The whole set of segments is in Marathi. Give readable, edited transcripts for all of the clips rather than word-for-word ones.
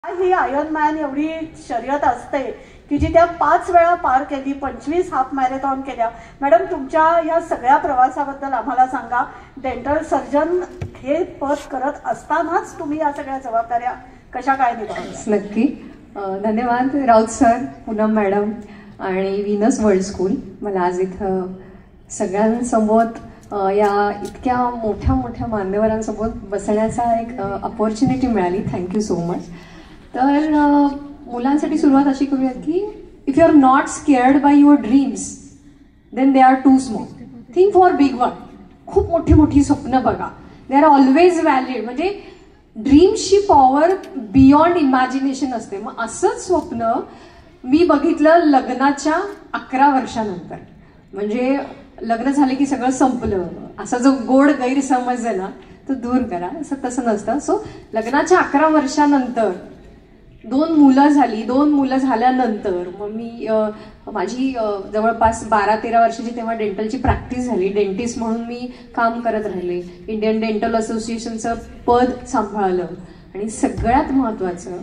ही आयर्नमॅन एवढी शर्यत असते की जी त्या 5 वेळा पार केली, 25 हाफ मॅरेथॉन केल्या. मॅडम, तुमच्या या सगळ्या प्रवासाबद्दल आम्हाला सांगा. डेंटल सर्जन हे पद करत असतानाच तुम्ही या सगळ्या जबाबदाऱ्या कशा काय निभावल्या? नक्की. धन्यवाद राऊत सर, पूनम मॅडम आणि व्हीनस वर्ल्ड स्कूल. मला आज इथं सगळ्यांसोबत या इतक्या मोठ्या मोठ्या मान्यवरांसोबत बसण्याचा एक अपॉर्च्युनिटी मिळाली. Thank you so much. तर मुलांसाठी सुरुवात अशी करूयात की if you are not scared by your dreams then they are too small. Think for big one. खूप मोठी मोठी स्वप्न बघा. They are always valid. म्हणजे ड्रीम्सची पॉवर बियॉन्ड इमॅजिनेशन असते. मग असंच स्वप्न मी बघितलं लग्नाच्या 11 वर्षानंतर. म्हणजे लग्न झाले की सगळं संपलं असा जो गोड गैरसमज आहे ना तो दूर करा. असं तसं नसतं. सो लग्नाच्या 11 वर्षानंतर 2 मुलं झाली. 2 मुलं झाल्यानंतर मग मी माझी जवळपास 12-13 वर्षाची तेव्हा डेंटलची प्रॅक्टिस झाली. डेंटिस्ट म्हणून मी काम करत राहिले. इंडियन डेंटल असोसिएशनचं पद सांभाळलं. आणि सगळ्यात महत्त्वाचं,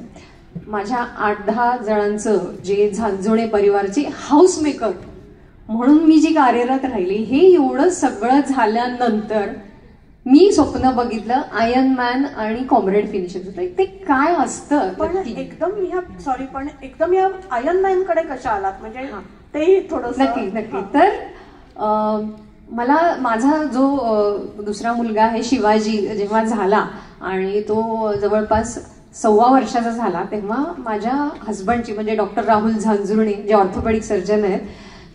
माझ्या 8-10 जणांचं जे झांजुणे परिवारचे हाऊसमेकर म्हणून मी जी कार्यरत राहिली, हे एवढं सगळं झाल्यानंतर मी स्वप्न बघितलं आयर्नमॅन आणि कॉम्रेड फिनिशर. ते काय असतं? पण एकदम या आयर्नमॅन कडे कशा आलात? म्हणजे तेही थोडं. नक्की. तर मला माझा जो दुसरा मुलगा आहे शिवाजी जेव्हा झाला आणि तो जवळपास 1.25 वर्षाचा झाला, तेव्हा माझ्या हस्बंडची म्हणजे डॉक्टर राहुल झांजुर्णे जे ऑर्थोपेडिक सर्जन आहेत,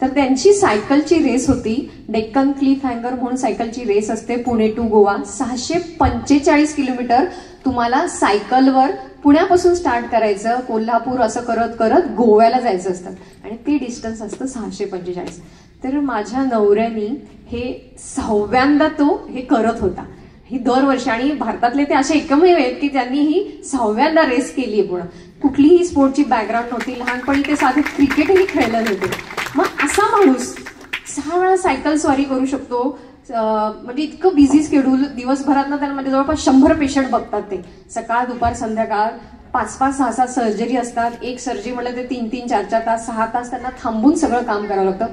तर त्यांची सायकलची रेस होती. डेक्कन क्लिफ हँगर म्हणून सायकलची रेस असते पुणे टू गोवा. 645 किलोमीटर तुम्हाला सायकलवर पुण्यापासून स्टार्ट करायचं, कोल्हापूर असं करत करत गोव्याला जायचं असतं आणि ते डिस्टन्स असतं 645. तर माझ्या नवऱ्यानी हे 6व्यांदा तो हे करत होता. ही दरवर्षी. आणि भारतातले ते असे एकमेव आहेत की त्यांनी ही 6व्यांदा रेस केली आहे. पुढं कुठलीही स्पोर्टची बॅकग्राऊंड नव्हती. लहानपणी ते साधे क्रिकेटही खेळले नव्हते. मग असा माणूस 6 वेळा सायकल स्वारी करू शकतो. म्हणजे इतकं बिझी स्केड्यूल. दिवसभरात ना त्यांना म्हणजे जवळपास 100 पेशंट बघतात ते. सकाळ दुपार संध्याकाळ 5-5, 6-6 सर्जरी असतात. एक सर्जरी म्हटलं ते 3-3, 4-4 तास, 6 तास त्यांना थांबून सगळं काम करावं लागतं.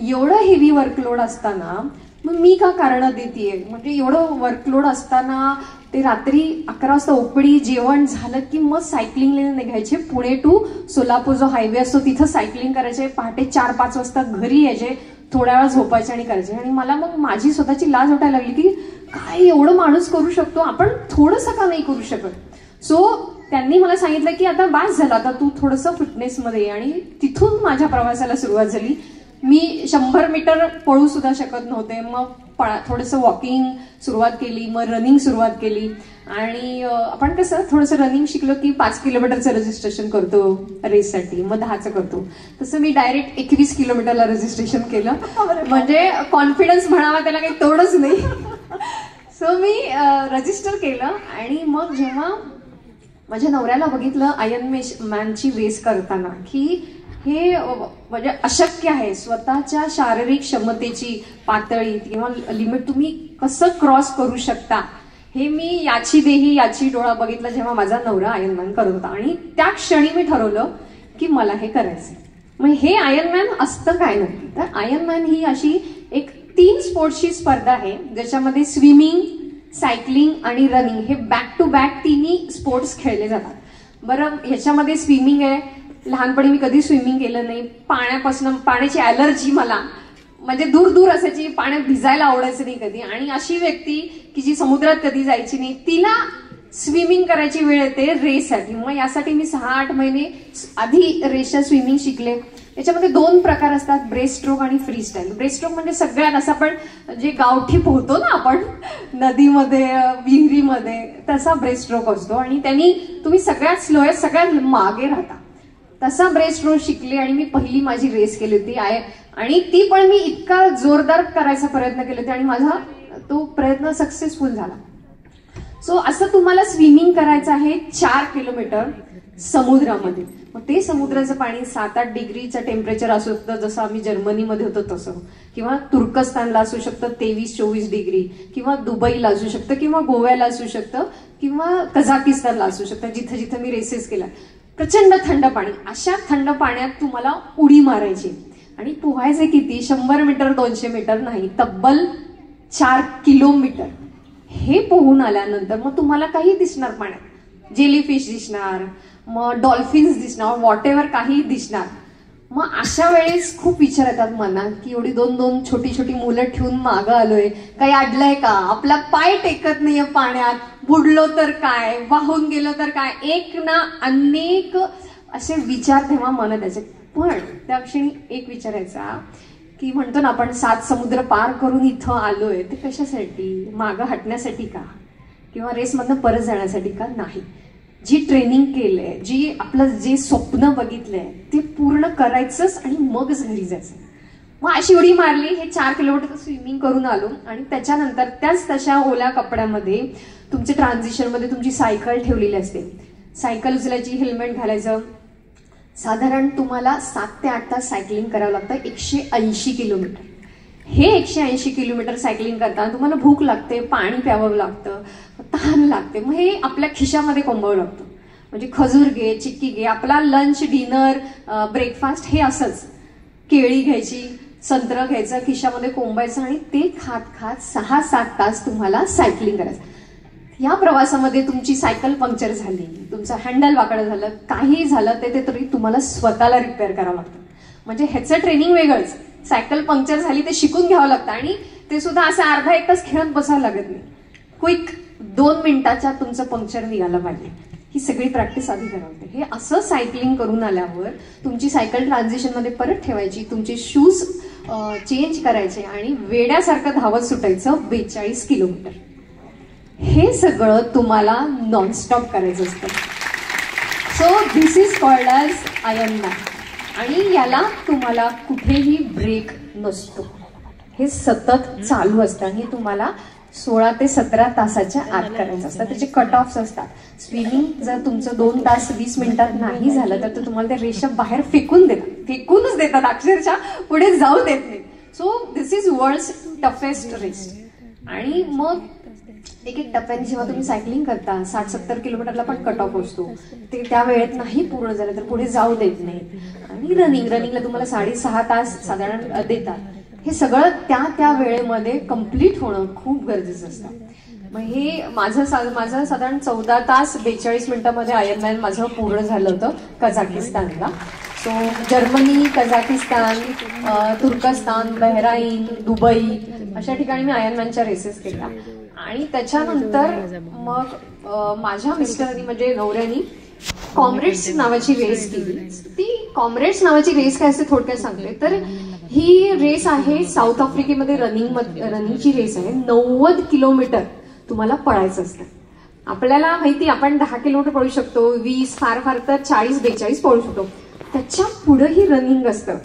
एवढं हेवी वर्कलोड असताना मग मी का कारणं देतीये? म्हणजे एवढं वर्कलोड असताना ते रात्री 11 वाजता ओपडी जेवण झालं की मग सायकलिंगला निघायचे. पुणे टू सोलापूर जो हायवे असतो तिथं सायकलिंग करायचे. पहाटे 4-5 वाजता घरी यायचे. थोड्या वेळा झोपायचे आणि करायचे. आणि मला मग माझी स्वतःची लाज वाटायला लागली की काय एवढं माणूस करू शकतो, आपण थोडंसं का नाही करू शकत? सो त्यांनी मला सांगितलं की आता बास झालं, आता तू थोडंसं फिटनेसमध्ये. आणि तिथून माझ्या प्रवासाला सुरुवात झाली. मी 100 मीटर पळू सुद्धा शकत नव्हते. मग थोडंसं वॉकिंग सुरुवात केली, मग रनिंग सुरुवात केली. आणि आपण कसं थोडंसं रनिंग शिकलो की 5 किलोमीटरचं रजिस्ट्रेशन करतो रेससाठी, मग 10चं करतो. तसं मी डायरेक्ट 21 किलोमीटरला रजिस्ट्रेशन केलं. म्हणजे कॉन्फिडन्स म्हणावा त्याला काही तोडच नाही. सो मी रजिस्टर केलं. आणि मग जेव्हा माझ्या नवऱ्याला बघितलं आयर्नमॅनची रेस करताना की हे म्हणजे अशक्य आहे, स्वतःच्या शारीरिक क्षमतेची पातळी किंवा लिमिट तुम्ही कसं क्रॉस करू शकता, हे मी याची देही याची डोळा बघितला जेव्हा माझा नवरा आयर्नमॅन करत होता. आणि त्या क्षणी मी ठरवलं की मला हे करायचं. मग हे आयर्नमॅन असतं काय नक्की? तर आयर्नमॅन ही अशी एक 3 स्पोर्ट्सची स्पर्धा आहे ज्याच्यामध्ये स्विमिंग, सायकलिंग आणि रनिंग हे बॅक टू बॅक तिन्ही स्पोर्ट्स खेळले जातात. बरं, ह्याच्यामध्ये स्विमिंग आहे. लहानपणी मी कधी स्विमिंग केलं नाही. पाण्याची ॲलर्जी मला, म्हणजे दूर दूर असायची. पाण्यात भिजायला आवडायचं नाही कधी. आणि अशी व्यक्ती की जी समुद्रात कधी जायची नाही, तिला स्विमिंग करायची वेळ येते रेससाठी. मग यासाठी मी 6-8 महिने आधी रेसच्या स्विमिंग शिकले. याच्यामध्ये 2 प्रकार असतात, ब्रेस्ट स्ट्रोक आणि फ्री स्टाईल. ब्रेस्ट स्ट्रोक म्हणजे सगळ्यात असं आपण जे गावठी पोहतो ना आपण नदीमध्ये, विहिरीमध्ये, तसा ब्रेस्ट स्ट्रोक असतो. आणि त्यांनी तुम्ही सगळ्यात स्लोएस्ट, सगळ्यात मागे राहता. तसा ब्रेस्ट स्ट्रोक शिकले आणि मी पहिली माझी रेस केली होती. आणि ती पण मी इतका जोरदार करायचा प्रयत्न केले होते आणि माझा तो प्रयत्न सक्सेसफुल झाला. सो असं तुम्हाला स्विमिंग करायचं आहे 4 किलोमीटर समुद्रामध्ये. मग ते समुद्राचं पाणी 7-8 डिग्रीचं टेम्परेचर असू शकतं, जसं आम्ही जर्मनीमध्ये होतो तसं, किंवा तुर्कस्तानला असू शकतं 23-24 डिग्री, किंवा दुबईला असू शकतं, किंवा गोव्याला असू शकतं, किंवा कझाकिस्तानला असू शकतं, जिथं जिथं मी रेसेस केल्या. प्रचंड थंड पाणी, अशा थंड पाण्यात तुम्हाला उडी मारायची आणि पोहायचे किती, 100 मीटर 200 मीटर नाही, तब्बल 4 किलोमीटर. हे पोहून आल्यानंतर मग तुम्हाला काही दिसणार पाण्यात, जेलीफिश दिसणार, मग डॉल्फिन्स दिसणार, व्हॉट एव्हर काही दिसणार. मग अशा वेळेस खूप विचार येतात मनात की एवढी 2-2 छोटी छोटी मुलं ठेवून मागं आलोय, काही अडलंय का, आपला पाय टेकत नाहीये पाण्यात, बुडलो तर काय, वाहून गेलो तर काय, एक ना अनेक असे विचार तेव्हा मनात यायचे. पण त्या क्षणी एक विचारायचा की म्हणतो ना आपण 7 समुद्र पार करून इथं आलोय, ते कशासाठी, मागं हटण्यासाठी का, किंवा रेसमधनं परत जाण्यासाठी का, नाही. जी ट्रेनिंग केलंय, जी आपलं जे स्वप्न बघितलंय ते पूर्ण करायचंच आणि मगच घरी जायचं. मग अशी उडी मारली, हे 4 किलोमीटर स्विमिंग करून आलो आणि त्याच्यानंतर त्याच तशा ओल्या कपड्यामध्ये तुमचे ट्रान्झिशनमध्ये तुमची सायकल ठेवलेली असते. सायकल उचलायची, हेल्मेट घालायचं. साधारण तुम्हाला 7 ते 8 तास सायकलिंग करावं लागतं, 180 किलोमीटर. हे 180 किलोमीटर सायकलिंग करताना तुम्हाला भूक लागते, पाणी प्यावं लागतं, तहान लागते. मग हे आपल्या खिशामध्ये कोंबावं लागतं. म्हणजे खजूर घे, चिक्की घे, आपला लंच, डिनर, ब्रेकफास्ट हे असंच. केळी घ्यायची, संत्र घ्यायचं, खिशामध्ये कोंबायचं आणि ते खात खात 6-7 तास तुम्हाला सायकलिंग करायचं. या प्रवासामध्ये तुमची सायकल पंक्चर झाली, तुमचं हँडल वाकडं झालं, काही झालं ते तरी तुम्हाला स्वतःला रिपेअर करावं लागतं. म्हणजे ह्याचं ट्रेनिंग वेगळंच. सायकल पंक्चर झाली ते शिकून घ्यावं लागतं आणि ते सुद्धा असं अर्धा-1 तास खेळत बसायला लागत नाही. क्विक 2 मिनिटाच्या तुमचं पंक्चर निघालं पाहिजे. ही सगळी प्रॅक्टिस आधी करावते. हे असं सायकलिंग करून आल्यावर तुमची सायकल ट्रान्झिशनमध्ये परत ठेवायची, तुमचे शूज चेंज करायचे आणि वेड्यासारखं धावत सुटायचं 42 किलोमीटर. हे सगळं तुम्हाला नॉनस्टॉप करायचं असतं. So this is called as Ironman. आणि याला तुम्हाला कुठेही ब्रेक नसतो. हे सतत चालू असतं आणि तुम्हाला 16 ते 17 तासाच्या आत करायचं असतं. त्याचे कट ऑफ्स असतात. स्विमिंग जर तुमचं 2 तास 20 मिनिटात नाही झालं तर तुम्हाला त्या रेषा बाहेर फेकूनच देतात, अक्षरशः पुढे जाऊ देत नाही. So this is world's toughest race. आणि मग एक टप्प्याने जेव्हा तुम्ही सायकलिंग करता, 60-70 किलोमीटरला पण कट ऑफ असतो, ते त्या वेळेत नाही पूर्ण झालं तर पुढे जाऊ देत नाही. आणि रनिंगला तुम्हाला 6.5 तास साधारण देतात. हे सगळं त्या वेळेमध्ये कम्प्लीट होणं खूप गरजेचं असतं. मग हे माझं साधारण 14 तास 42 मिनिटांमध्ये आयर्नमॅन माझं पूर्ण झालं होतं कझाकिस्तानला. सो जर्मनी, कझाकिस्तान, तुर्कस्तान, बहराईन, दुबई अशा ठिकाणी मी आयर्नमॅनच्या रेसेस केल्या. आणि त्याच्यानंतर मग माझ्या मिस्टरांनी म्हणजे नवऱ्यानी कॉम्रेड्स नावाची रेस केली. ती कॉम्रेड्स नावाची रेस काय असते थोडक्यात सांगते तर ही रेस आहे साऊथ आफ्रिकेमध्ये रनिंगची रेस आहे. 90 किलोमीटर तुम्हाला पळायचं असतं. आपल्याला माहिती आपण 10 किलोमीटर पळू शकतो, 20 फार तर 40-42 पळू शकतो. त्याच्या पुढे ही रनिंग असतं.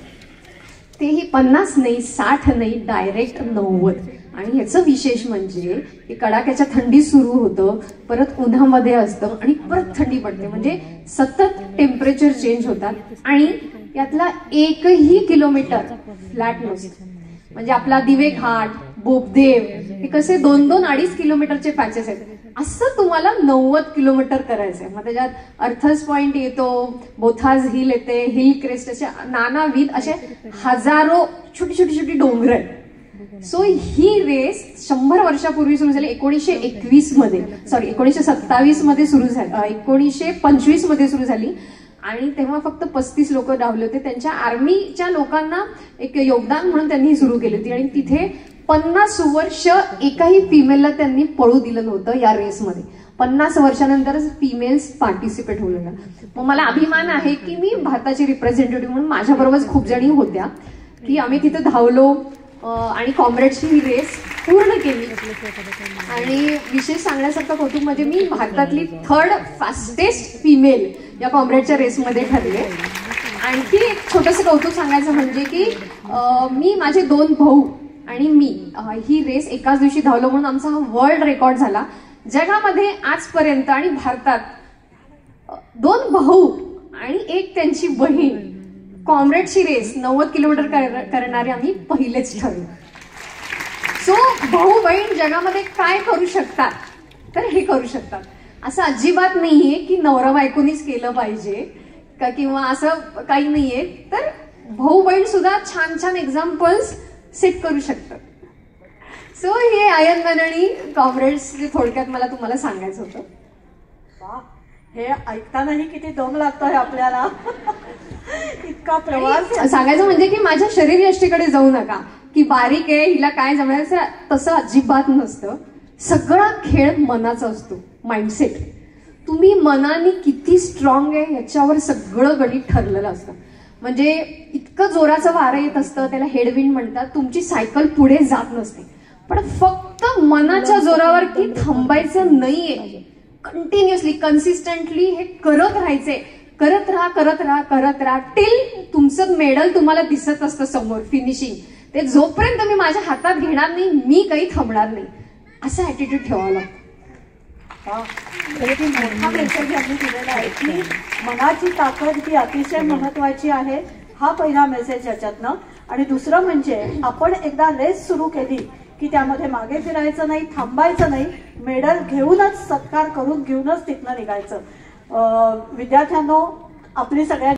तेही 50 नाही, 60 नाही, डायरेक्ट 90. आणि ह्याचं विशेष म्हणजे की कडाक्याच्या थंडी सुरू होतं, परत उन्हामध्ये असतं आणि परत थंडी पडते. म्हणजे सतत टेम्परेचर चेंज होतात आणि यातला एकही किलोमीटर फ्लॅट नसतं. म्हणजे आपला दिवे घाट, बोपदेव हे कसे 2-2-2.5 किलोमीटरचे पॅचेस आहेत. असं तुम्हाला 90 किलोमीटर करायचंय. मग त्याच्यात अर्थस पॉइंट येतो, बोथाज हिल येते, हिल क्रेस्ट, असे नानाविध असे हजारो छोटी डोंगर आहेत. सो ही रेस 100 वर्षापूर्वी सुरू झाली. 1927 मध्ये सुरू झाली, 1925 मध्ये सुरू झाली. आणि तेव्हा फक्त 35 लोक धावले होते. त्यांच्या आर्मीच्या लोकांना एक योगदान म्हणून त्यांनी सुरू केली होती. आणि तिथे 50 वर्ष एकाही फिमेलला त्यांनी पळू दिलं नव्हतं या रेसमध्ये. 50 वर्षानंतरच फिमेल्स पार्टिसिपेट होऊ. मग मला अभिमान आहे की मी भारताची रिप्रेझेंटेटिव्ह म्हणून माझ्याबरोबर खूप जणी होत्या की आम्ही तिथे धावलो आणि कॉम्रेड्सची ही रेस पूर्ण केली. आणि विशेष सांगण्यासारखं कौतुक म्हणजे मी भारतातली 3rd फास्टेस्ट फिमेल या कॉम्रेडच्या रेसमध्ये ठरले. आणखी एक छोटंसं कौतुक सांगायचं म्हणजे की मी, माझे 2 भाऊ आणि मी ही रेस एकाच दिवशी धावलो म्हणून आमचा हा वर्ल्ड रेकॉर्ड झाला. जगामध्ये आजपर्यंत आणि भारतात 2 भाऊ आणि एक त्यांची बहीण कॉम्रेडची रेस 90 किलोमीटर करणारे आम्ही पहिलेच ठरलो. सो भाऊ बहीण जगामध्ये काय करू शकतात तर हे करू शकतात. असं अजिबात नाहीये की नवरा बायकोनीच केलं पाहिजे का किंवा असं काही नाहीये. तर भाऊ बहीण सुद्धा छान छान एक्झाम्पल्स सेट करू शकतात. सो हे आयन मनणी कॉम्रेड्स थोडक्यात मला तुम्हाला सांगायचं होतं. वा, हे ऐकतानाही किती दम लागतोय आपल्याला. इतका प्रवास सांगायचं म्हणजे की माझ्या शरीरयष्टीकडे जाऊ नका की बारीक आहे हिला काय जमायचं, तसं अजिबात नसतं. सगळा खेळ मनाचा असतो, माइंडसेट. तुम्ही मनाने किती स्ट्रॉंग आहे याच्यावर सगळं गणित ठरलेलं असतं. म्हणजे इतकं जोराचं वारं येत असतं, त्याला हेडविंड म्हणतात. तुमची सायकल पुढे जात नसते, पण फक्त मनाच्या जोरावर की थांबायचं नाहीये. कंटिन्युअसली कन्सिस्टंटली हे करत राहायचे. करत राहा करत राहा करत राहा टिल तुमचं मेडल तुम्हाला दिसत असतं समोर फिनिशिंग. ते जोपर्यंत मी माझ्या हातात घेणार नाही मी काही थांबणार नाही, असा ऍटिट्यूड ठेवावा लागतो. मोठा मेसेज यांनी दिलेला आहे की मनाची ताकद ही अतिशय महत्वाची आहे. हा पहिला मेसेज याच्यातनं. आणि दुसरं म्हणजे आपण एकदा रेस सुरू केली की त्यामध्ये मागे फिरायचं नाही, थांबायचं नाही. मेडल घेऊनच, सत्कार करून घेऊनच तिथनं निघायचं. विद्यार्थ्यांनो, आपली सगळ्या